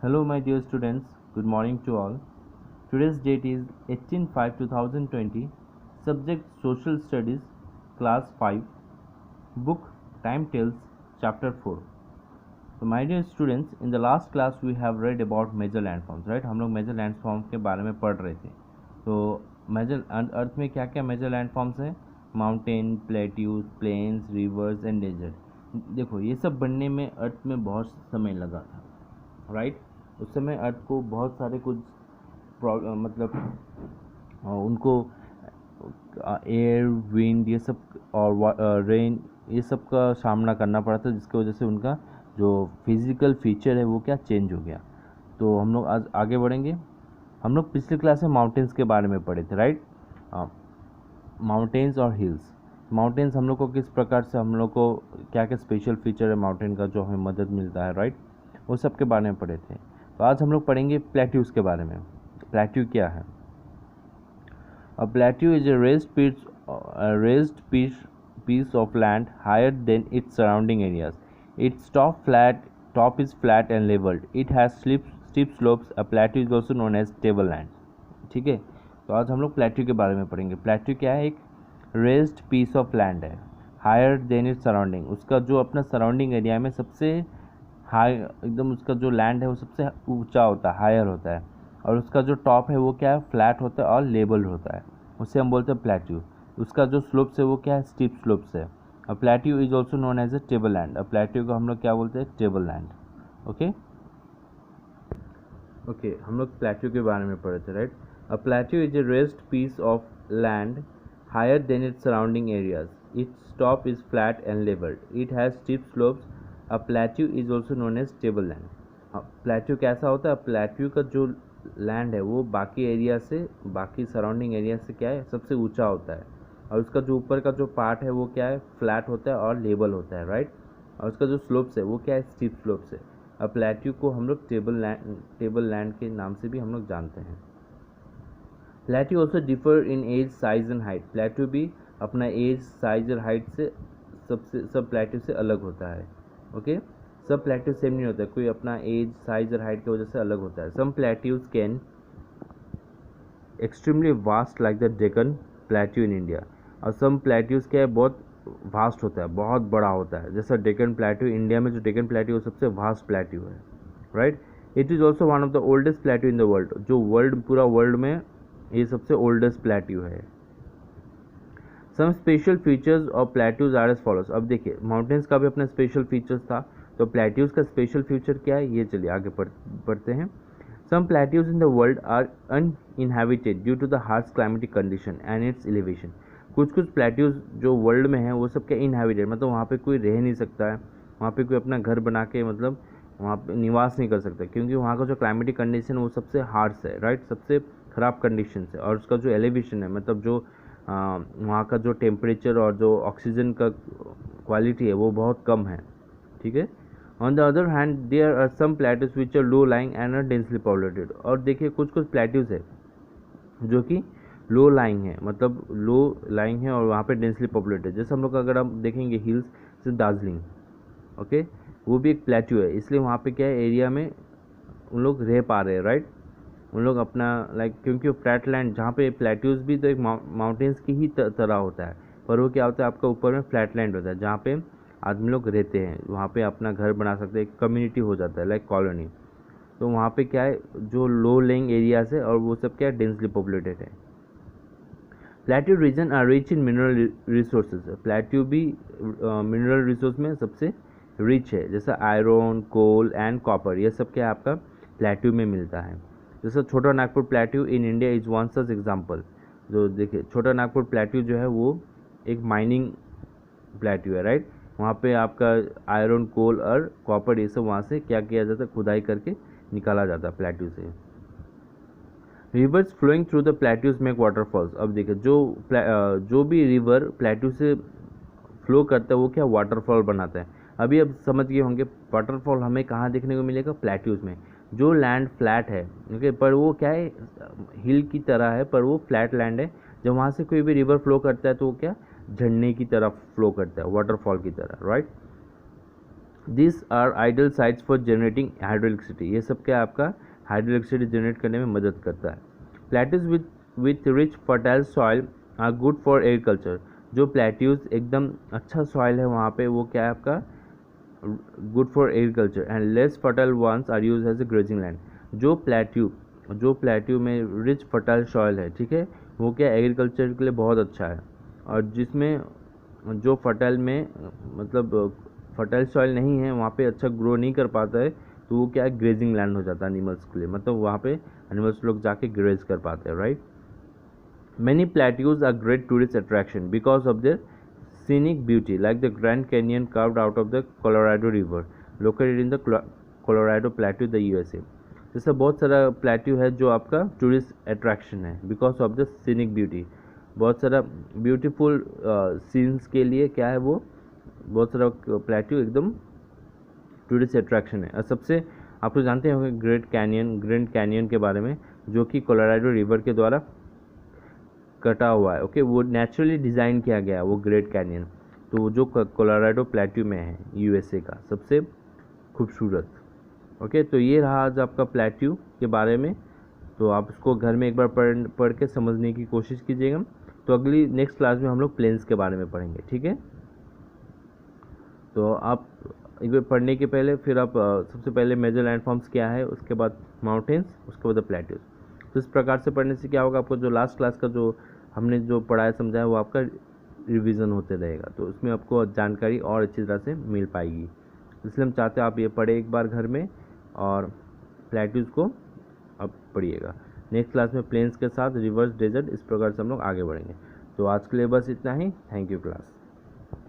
Hello my dear students, good morning to all. Today's date is 18/5/2020. Subject Social Studies, Class 5. Book Time Tales, Chapter 4. So my dear students, in the last class we have read about major landforms, right? हम लोग major landforms के बारे में पढ़ रहे थे. तो major अर्थ में क्या क्या major landforms हैं? Mountain, plateaus, plains, rivers and desert. देखो ये सब बनने में अर्थ में बहुत समय लगा था, राइट? उस समय अर्थ को बहुत सारे कुछ मतलब उनको एयर, विंड ये सब और रेन ये सब का सामना करना पड़ा था, जिसकी वजह से उनका जो फिज़िकल फीचर है वो क्या चेंज हो गया. तो हम लोग आज आगे बढ़ेंगे. हम लोग पिछले क्लास में माउंटेन्स के बारे में पढ़े थे, राइट? माउंटेन्स और हिल्स. माउंटेन्स हम लोग को किस प्रकार से, हम लोग को क्या क्या स्पेशल फीचर है माउंटेन का जो हमें मदद मिलता है, राइट? वो सब के बारे में पढ़े थे. तो आज हम लोग पढ़ेंगे प्लेट्यूज के बारे में. प्लेट्यू क्या है? A plateau is a raised piece of land higher than its surrounding areas. Its top is flat and leveled. It has steep slopes. A plateau is also known as tableland. ठीक है, तो आज हम लोग plateau के बारे में पढ़ेंगे. प्लेट्यू क्या है? एक रेज्ड पीस ऑफ लैंड है, हायर देन इट्स सराउंडिंग. उसका जो अपना सराउंडिंग एरिया में सबसे हाई एकदम उसका जो लैंड है वो सबसे ऊंचा होता है, हायर होता है. और उसका जो टॉप है वो क्या है? फ्लैट होता है और लेबल्ड होता है. उसे हम बोलते हैं प्लेट्यू. उसका जो स्लोप्स है वो क्या है? स्टीप स्लोप्स है. A plateau is also known as a table land. A plateau को हम लोग क्या बोलते हैं? Table land. ओके, हम लोग प्लेट्यू के बारे में पढ़े थे, right? A plateau is a raised piece of land higher than its surrounding areas. Its top is flat and levelled. It has steep slopes. A plateau is also known as table land. Plateau कैसा होता है? Plateau का जो land है वो बाकी area से, बाकी सराउंडिंग एरिया से क्या है? सबसे ऊंचा होता है. और उसका जो ऊपर का जो पार्ट है वो क्या है? फ्लैट होता है और लेवल होता है, राइट? और उसका जो स्लोप्स है वो क्या है? स्टीप स्लोप्स है. अब प्लेट्यू को हम लोग टेबल लैंड के नाम से भी हम लोग जानते हैं. Plateau also differ in age, size and height. Plateau भी अपना एज, साइज और हाइट से सब प्लेट्यू से अलग होता है. ओके, सब प्लेट्यू सेम नहीं होता है. कोई अपना एज, साइज और हाइट की वजह से अलग होता है. Some plateaus can extremely vast like the Deccan plateau in India. और सम प्लेट्यूज क्या है? बहुत वास्ट होता है, बहुत बड़ा होता है. जैसा डेक्कन प्लेट्यू, इंडिया में जो डेक्कन प्लेट्यू है सबसे वास्ट प्लेट्यू है, right? It is also one of the oldest plateau in the world. जो पूरा वर्ल्ड में ये सबसे ओल्डेस्ट प्लेट्यू है. Some special features of plateaus are as follows. अब देखिए, माउंटेन्स का भी अपना स्पेशल फीचर्स था, तो प्लेट्यूज का स्पेशल फीचर क्या है ये चलिए आगे पढ़ते हैं. Some plateaus in the world are uninhabited due to the harsh climatic condition and its elevation. कुछ प्लेट्यूज जो वर्ल्ड में है वो सब क्या? इनहैबिटेड, मतलब वहाँ पे कोई रह नहीं सकता है, वहाँ पे कोई अपना घर बना के मतलब वहाँ पे निवास नहीं कर सकता, क्योंकि वहाँ का जो क्लाइमेटिक कंडीशन वो सबसे हार्श है, राइट? सबसे ख़राब कंडीशन है. और उसका जो एलिवेशन है, मतलब जो वहाँ का जो टेम्परेचर और जो ऑक्सीजन का क्वालिटी है वो बहुत कम है, ठीक है? On the other hand there are some plateaus which are low lying and are densely populated. और देखिए कुछ प्लेट्यूज है जो कि लो लाइंग है, मतलब लो लाइंग है और वहाँ पे डेंसली पॉपुलेटेड. जैसे हम लोग अगर हम देखेंगे हिल्स से दार्जिलिंग, ओके, वो भी एक प्लेट्यू है. इसलिए वहाँ पे क्या है? एरिया में उन लोग रह पा रहे हैं, राइट? उन लोग अपना क्योंकि फ्लैट लैंड, जहाँ पे प्लेट्यूज भी तो एक माउंटेन्स की ही तरह होता है, पर वो क्या होता है? आपका ऊपर में फ्लैट लैंड होता है जहाँ पे आदमी लोग रहते हैं, वहाँ पे अपना घर बना सकते हैं, एक कम्युनिटी हो जाता है, लाइक कॉलोनी. तो वहाँ पे क्या है? जो लो लेइंग एरियाज है और वो सब क्या है? डेंसली पॉपुलेटेड है. Plateau region are rich in mineral resources. Plateau भी मिनरल रिसोर्स में सबसे रिच है, जैसा आयरन, कोल एंड कॉपर. ये सब क्या है? आपका प्लेट्यू में मिलता है. जैसे छोटा Nagpur plateau in India is one such example. जो देखिए छोटा नागपुर प्लेट्यू जो है वो एक माइनिंग प्लेट्यू है, राइट? वहाँ पे आपका आयरन, कोल और कॉपर ये सब वहाँ से क्या किया जाता है? खुदाई करके निकाला जाता है प्लेट्यू से. Rivers flowing through the plateaus make waterfalls. अब देखिए जो भी रिवर प्लेट्यू से फ्लो करता है वो क्या? वाटरफॉल बनाता है. अभी अब समझ गए होंगे वाटरफॉल हमें कहाँ देखने को मिलेगा? प्लेट्यूज में. जो लैंड फ्लैट है, ओके, पर वो क्या है? हिल की तरह है, पर वो फ्लैट लैंड है. जब वहाँ से कोई भी रिवर फ्लो करता है तो वो क्या? झरने की तरह फ्लो करता है, वाटरफॉल की तरह, right? This are idle sites for generating hydroelectricity, ये सब क्या आपका हाइड्रोइलेक्ट्रिसिटी जनरेट करने में मदद करता है। Plateaus with rich fertile soil are good for agriculture, जो प्लेट्यूज एकदम अच्छा सॉइल है वहाँ पे वो क्या है आपका good for agriculture, and less fertile ones are use as a grazing land. जो प्लेट्यू में रिच फर्टाइल सॉइल है, ठीक है, वो क्या एग्रीकल्चर के लिए बहुत अच्छा है, और जिसमें जो फर्टाइल में मतलब फर्टाइल सॉइल नहीं है वहाँ पे अच्छा ग्रो नहीं कर पाता है, तो वो क्या है ग्रेजिंग लैंड हो जाता है एनिमल्स के लिए, मतलब वहाँ पे एनिमल्स लोग जाके ग्रेज कर पाते हैं, right. Many plateaus are great tourist attraction because of their scenic beauty, like the Grand Canyon carved out of the Colorado River, located in the Colorado Plateau, the USA। जैसे बहुत सारा plateau है जो आपका tourist attraction है because of the scenic beauty, बहुत सारा beautiful scenes के लिए क्या है वो बहुत सारा प्लेट्यू एकदम टूरिस्ट अट्रैक्शन है। और सबसे आप लोग जानते होंगे ग्रैंड कैनियन के बारे में, जो कि कोलोराडो रिवर के द्वारा कटा हुआ है, ओके, वो नेचुरली डिज़ाइन किया गया है वो ग्रेट कैनियन, तो वो जो कोलोराडो प्लेट्यू में है यूएसए का सबसे खूबसूरत, ओके। तो ये रहा आज आपका प्लेट्यू के बारे में, तो आप उसको घर में एक बार पढ़ के समझने की कोशिश कीजिएगा। तो अगली नेक्स्ट क्लास में हम लोग प्लेन्स के बारे में पढ़ेंगे, ठीक है। तो आप एक बार पढ़ने के पहले फिर आप सबसे पहले मेजर लैंडफॉर्म्स क्या है, उसके बाद माउंटेन्स, उसके बाद प्लेट्यूज। तो इस प्रकार से पढ़ने से क्या होगा, आपको जो लास्ट क्लास का जो हमने जो पढ़ाया समझाया वो आपका रिवीजन होते रहेगा, तो उसमें आपको जानकारी और अच्छी तरह से मिल पाएगी। इसलिए हम चाहते हैं आप ये पढ़े एक बार घर में, और प्लेट्यूज को अब पढ़िएगा। नेक्स्ट क्लास में प्लेन्स के साथ रिवर्स डेजर्ट, इस प्रकार से हम लोग आगे बढ़ेंगे। तो आज के लिए बस इतना ही। Thank you class.